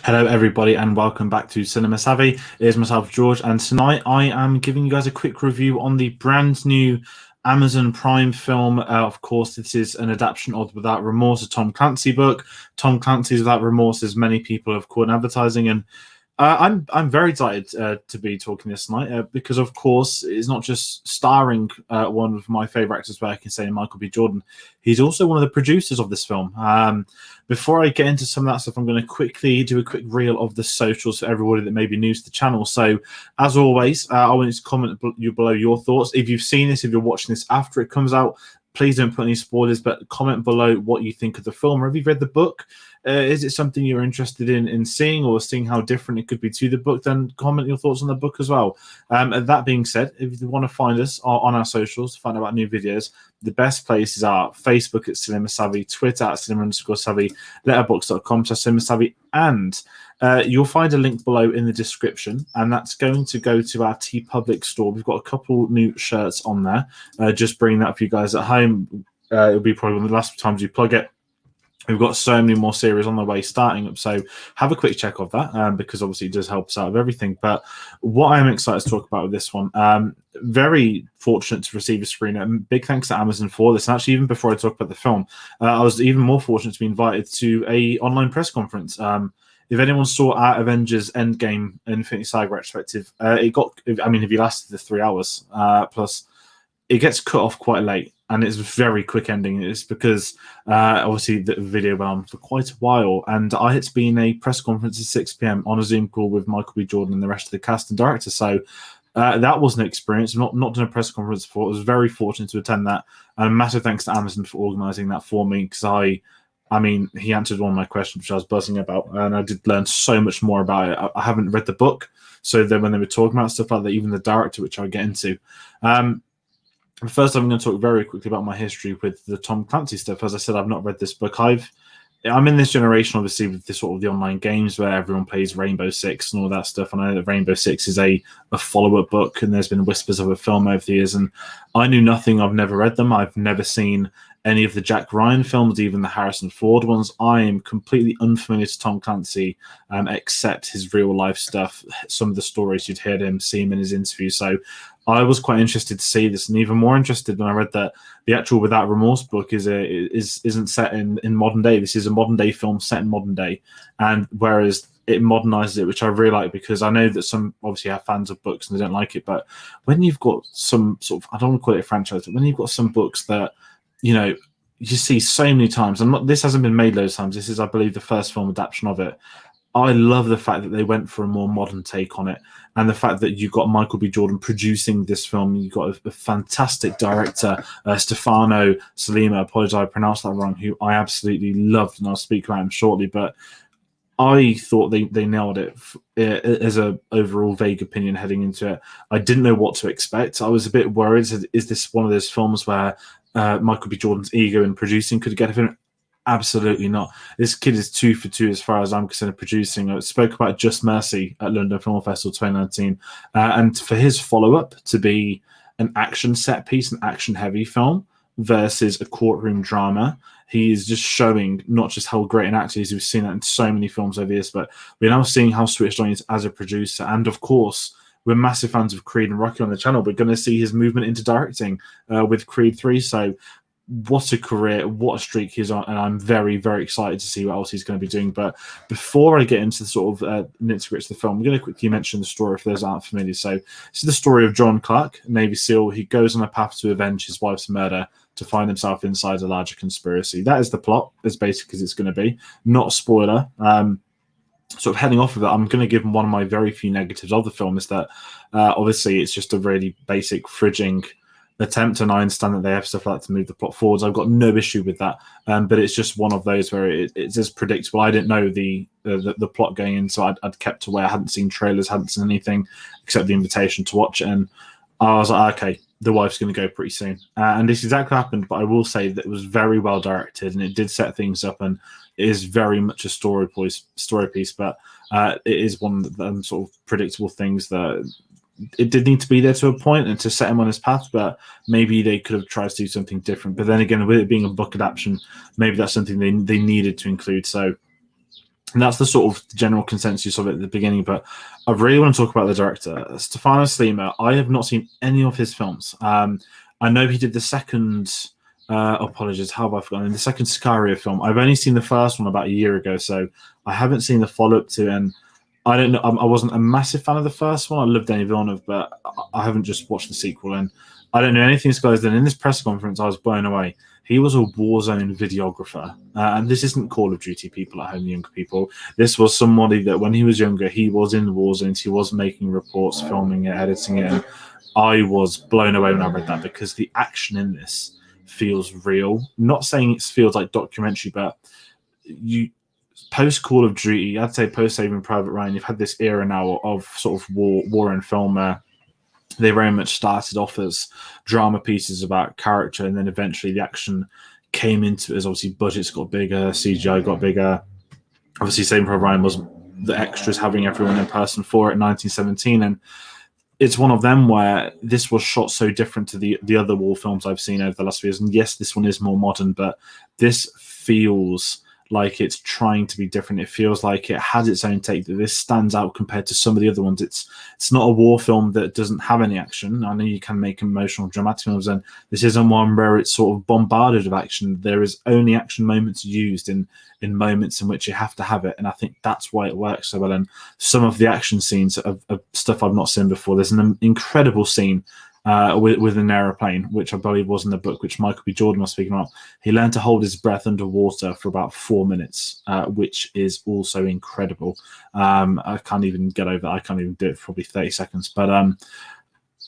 Hello, everybody, and welcome back to Cinema Savvy. It is myself, George, and tonight I am giving you guys a quick review on the brand new Amazon Prime film. Of course, this is an adaptation of Without Remorse, a Tom Clancy book. Tom Clancy's Without Remorse, as many people have called in advertising, and I'm very excited to be talking this night because, of course, it's not just starring one of my favorite actors, where I can say Michael B. Jordan. He's also one of the producers of this film. Before I get into some of that stuff, I'm going to quickly do a quick reel of the socials for everybody that may be new to the channel. So, as always, I want you to comment below your thoughts. If you've seen this, if you're watching this after it comes out, please don't put any spoilers, but comment below what you think of the film. Or have you read the book? Is it something you're interested in seeing, or seeing how different it could be to the book? Then comment your thoughts on the book as well. And that being said, if you want to find us on our socials to find out about new videos, the best places are Facebook at Cinema Savvy, Twitter at Cinema_Savvy, letterboxd.com/Cinema Savvy, and you'll find a link below in the description, and that's going to go to our TeePublic store. We've got a couple new shirts on there. Just bringing that for you guys at home. It'll be probably one of the last times you plug it. We've got so many more series on the way starting up, so have a quick check of that because obviously it does help us out of everything. But what I'm excited to talk about with this one, very fortunate to receive a screener. Big thanks to Amazon for this. And actually, even before I talk about the film, I was even more fortunate to be invited to a online press conference. If anyone saw our Avengers Endgame Infinity Saga retrospective, it got, I mean, if you lasted the 3 hours plus, it gets cut off quite late. And it's a very quick ending. It's because obviously the video went on for quite a while, and I had to be in a press conference at 6 p.m. on a Zoom call with Michael B. Jordan and the rest of the cast and director. So that was an experience. I've not done a press conference before. I was very fortunate to attend that, and a massive thanks to Amazon for organising that for me, because I mean, he answered one of my questions, which I was buzzing about, and I did learn so much more about it. I haven't read the book, so then when they were talking about stuff like that, even the director, which I'll get into. First, I'm going to talk very quickly about my history with the Tom Clancy stuff. As I said, I've not read this book. I'm in this generation, obviously, with this sort of the online games where everyone plays Rainbow Six and all that stuff. And I know that Rainbow Six is a follow-up book, and there's been whispers of a film over the years. And I knew nothing. I've never read them. I've never seen any of the Jack Ryan films, even the Harrison Ford ones. I am completely unfamiliar to Tom Clancy, except his real-life stuff. Some of the stories you'd heard him, see him in his interview. So I was quite interested to see this, and even more interested when I read that the actual Without Remorse book isn't set in modern day. This is a modern day film set in modern day, and whereas it modernizes it, which I really like, because I know that some obviously have fans of books and they don't like it. But when you've got some sort of, I don't want to call it a franchise, but when you've got some books that, you know, you see so many times, and this hasn't been made loads of times. This is, I believe, the first film adaptation of it. I love the fact that they went for a more modern take on it, and the fact that you got Michael B. Jordan producing this film. You got a fantastic director, Stefano Sollima. I apologize, I pronounced that wrong. Who I absolutely loved, and I'll speak about him shortly. But I thought they nailed it as a overall vague opinion heading into it. I didn't know what to expect. I was a bit worried. Is this one of those films where Michael B. Jordan's ego in producing could get him? Absolutely not. This kid is 2 for 2 as far as I'm concerned producing. I spoke about Just Mercy at London Film Festival 2019, and for his follow-up to be an action set piece, an action-heavy film versus a courtroom drama, he is just showing not just how great an actor he is. We've seen that in so many films over the years, but we're now seeing how switched on he is as a producer. And of course, we're massive fans of Creed and Rocky on the channel. We're going to see his movement into directing with Creed 3. So what a career, what a streak he's on, and I'm very, very excited to see what else he's going to be doing. But before I get into the sort of nitty-gritty of the film, I'm going to quickly mention the story if those aren't familiar. So this is the story of John Clark, Navy SEAL. He goes on a path to avenge his wife's murder to find himself inside a larger conspiracy. That is the plot, as basic as it's going to be. Not a spoiler. Sort of heading off of that, I'm going to give one of my very few negatives of the film is that obviously it's just a really basic fridging attempt, and I understand that they have stuff like that to move the plot forwards. I've got no issue with that, but it's just one of those where it's as predictable. I didn't know the plot going in, so I'd kept away. I hadn't seen trailers, hadn't seen anything except the invitation to watch it, and I was like, okay, the wife's going to go pretty soon. And this exactly happened, but I will say that it was very well directed, and it did set things up, and it is very much a story piece, but it is one of the sort of predictable things that it did need to be there to a point and to set him on his path, but maybe they could have tried to do something different. But then again, with it being a book adaptation, maybe that's something they needed to include. So And that's the sort of general consensus of it at the beginning. But I really want to talk about the director, Stefano Sollima. I have not seen any of his films. I know he did the second. Apologies, how have I forgotten? The second Sicario film. I've only seen the first one about a year ago, so I haven't seen the follow-up to it. And I don't know. I wasn't a massive fan of the first one. I loved Denis Villeneuve, but I haven't just watched the sequel. And I don't know anything this guy's done. In this press conference, I was blown away. He was a Warzone videographer. And this isn't Call of Duty people at home, younger people. This was somebody that when he was younger, he was in Warzones. He was making reports, filming it, editing it. And I was blown away when I read that because the action in this feels real. Not saying it feels like documentary, but you post Call of Duty, I'd say post Saving Private Ryan, you've had this era now of sort of war and film where they very much started off as drama pieces about character, and then eventually the action came into it as obviously budgets got bigger, CGI got bigger. Obviously, Saving Private Ryan was the extras having everyone in person for it in 1917, and it's one of them where this was shot so different to the other war films I've seen over the last few years. And yes, this one is more modern, but this feels like it's trying to be different. It feels like it has its own take, that this stands out compared to some of the other ones. It's not a war film that doesn't have any action. I know you can make emotional, dramatic films, and this isn't one where it's sort of bombarded with action. There is only action moments used in moments in which you have to have it, and I think that's why it works so well. And some of the action scenes are stuff I've not seen before. There's an incredible scene with an aeroplane, which I believe was in the book, which Michael B. Jordan was speaking about. He learned to hold his breath underwater for about 4 minutes, which is also incredible. I can't even get over that. I can't even do it for probably 30 seconds. But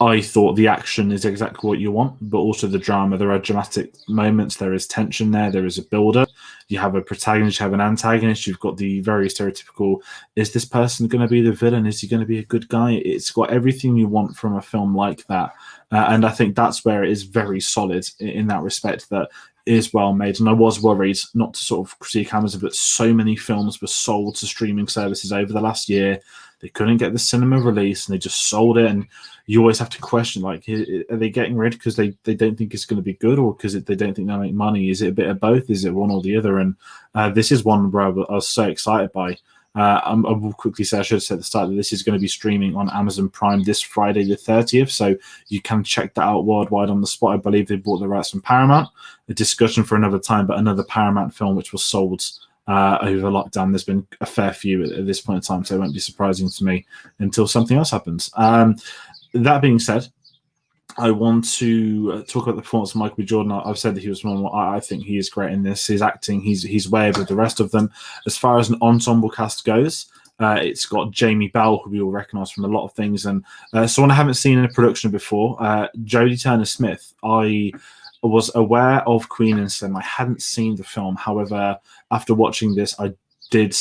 I thought the action is exactly what you want, but also the drama. There are dramatic moments. There is tension there. There is a build-up. You have a protagonist, you have an antagonist. You've got the very stereotypical, is this person going to be the villain? Is he going to be a good guy? It's got everything you want from a film like that. And I think that's where it is very solid in that respect, that is well made. And I was worried, not to sort of critique Amazon, but so many films were sold to streaming services over the last year. They couldn't get the cinema release and they just sold it. And you always have to question, like, are they getting rid because they don't think it's going to be good, or because they don't think they'll make money? Is it a bit of both? Is it one or the other? And this is one where I was so excited by. I will quickly say, I should have said at the start, that this is going to be streaming on Amazon Prime this Friday the 30th, so you can check that out worldwide on the spot. I believe they bought the rights from Paramount. A discussion for another time, but another Paramount film which was sold over lockdown. There's been a fair few at this point in time, so it won't be surprising to me until something else happens. That being said, I want to talk about the performance of Michael B. Jordan. I've said that he was one. I think he is great in this. His acting, he's way above the rest of them. As far as an ensemble cast goes, it's got Jamie Bell, who we all recognise from a lot of things, and someone I haven't seen in a production before, Jodie Turner-Smith. I was aware of Queen and Slim. I hadn't seen the film. However, after watching this, I did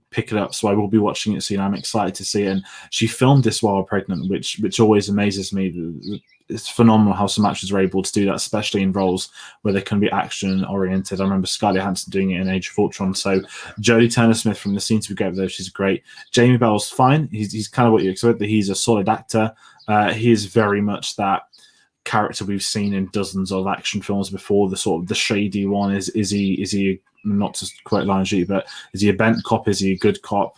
pick it up, so I will be watching it soon. I'm excited to see it. And she filmed this while pregnant, which always amazes me. It's phenomenal how some actors are able to do that, especially in roles where they can be action oriented. I remember Scarlett Johansson doing it in Age of Ultron. So Jodie Turner-Smith, from the scenes we get with her, she's great. Jamie Bell's fine. He's kind of what you expect, that he's a solid actor. He is very much that character we've seen in dozens of action films before. The sort of the shady one. Is he not to quote Lion G, but is he a bent cop? Is he a good cop?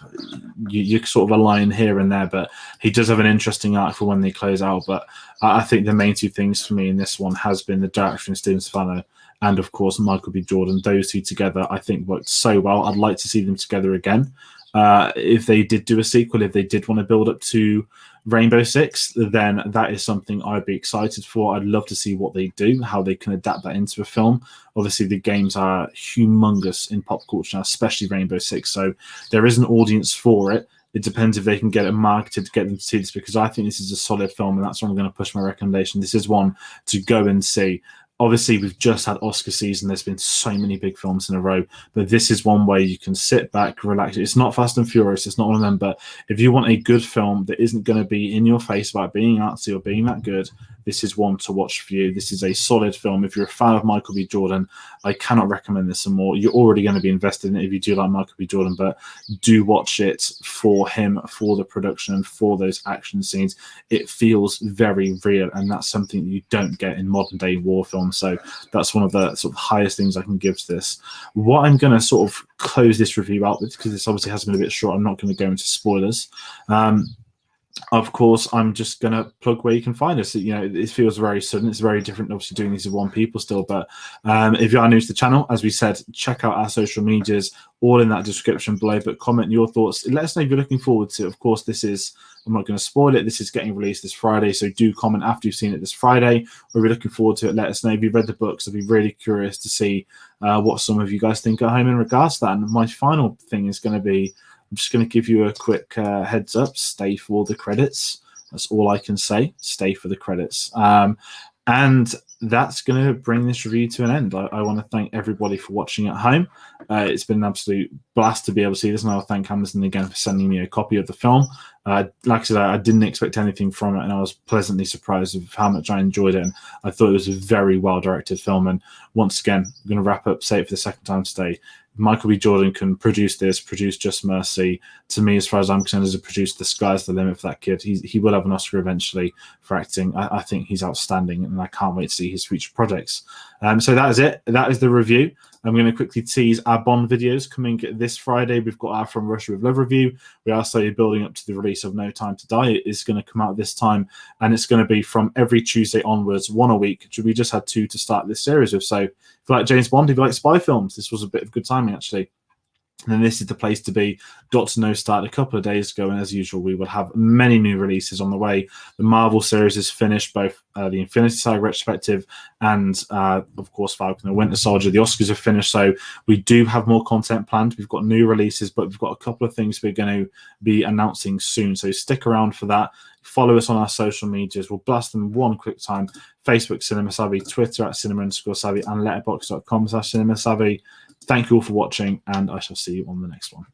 You sort of a line here and there, but he does have an interesting arc for when they close out. But I think the main two things for me in this one has been the direction of Steven Stefano and, of course, Michael B. Jordan. Those two together, I think, worked so well. I'd like to see them together again. If they did do a sequel, if they did want to build up to Rainbow Six, then that is something I'd be excited for. I'd love to see what they do, how they can adapt that into a film. Obviously, the games are humongous in pop culture, especially Rainbow Six, so there is an audience for it. It depends if they can get it marketed to get them to see this, because I think this is a solid film, and that's why I'm going to push my recommendation. This is one to go and see. Obviously, we've just had Oscar season. There's been so many big films in a row, but this is one way you can sit back, relax. It's not Fast and Furious. It's not one of them. But if you want a good film that isn't going to be in your face about being artsy or being that good, this is one to watch for you. This is a solid film. If you're a fan of Michael B. Jordan, I cannot recommend this some more. You're already going to be invested in it if you do like Michael B. Jordan, but do watch it for him, for the production, and for those action scenes. It feels very real, and that's something that you don't get in modern day war films. So that's one of the sort of highest things I can give to this. What I'm going to sort of close this review out with, because this obviously has been a bit short, I'm not going to go into spoilers. Of course, I'm just going to plug where you can find us. You know, it feels very sudden. It's very different, obviously, doing these with one people still. But if you are new to the channel, as we said, check out our social medias, all in that description below. But comment your thoughts. Let us know if you're looking forward to it. Of course, this is, I'm not going to spoil it. This is getting released this Friday. So do comment after you've seen it this Friday. We're looking forward to it. Let us know if you've read the books. I'd be really curious to see what some of you guys think at home in regards to that. And my final thing is going to be, I'm just going to give you a quick heads up. Stay for the credits. That's all I can say. Stay for the credits. And that's going to bring this review to an end. I want to thank everybody for watching at home. It's been an absolute blast to be able to see this, and I'll thank Amazon again for sending me a copy of the film. Like I said, I didn't expect anything from it, and I was pleasantly surprised of how much I enjoyed it. And I thought it was a very well-directed film. And once again, I'm going to wrap up, say it for the second time today. Michael B. Jordan can produce this, produce Just Mercy. To me, as far as I'm concerned, as a producer, the sky's the limit for that kid. He will have an Oscar eventually for acting. I think he's outstanding, and I can't wait to see his future projects. So that is it. That is the review. I'm going to quickly tease our Bond videos coming this Friday. We've got our From Russia with Love review. We are slowly building up to the release of No Time to Die. It is going to come out this time, and it's going to be from every Tuesday onwards, one a week. We just had 2 to start this series with. So if you like James Bond, if you like spy films, this was a bit of good timing, actually. And then this is the place to be. Dr. No started a couple of days ago, and as usual, we will have many new releases on the way. The Marvel series is finished, both the Infinity Saga retrospective and, of course, Falcon and Winter Soldier. The Oscars are finished, so we do have more content planned. We've got new releases, but we've got a couple of things we're going to be announcing soon, so stick around for that. Follow us on our social medias. We'll blast them one quick time. Facebook, Cinema Savvy, Twitter at cinema_savvy, and letterboxd.com/cinema savvy. Thank you all for watching, and I shall see you on the next one.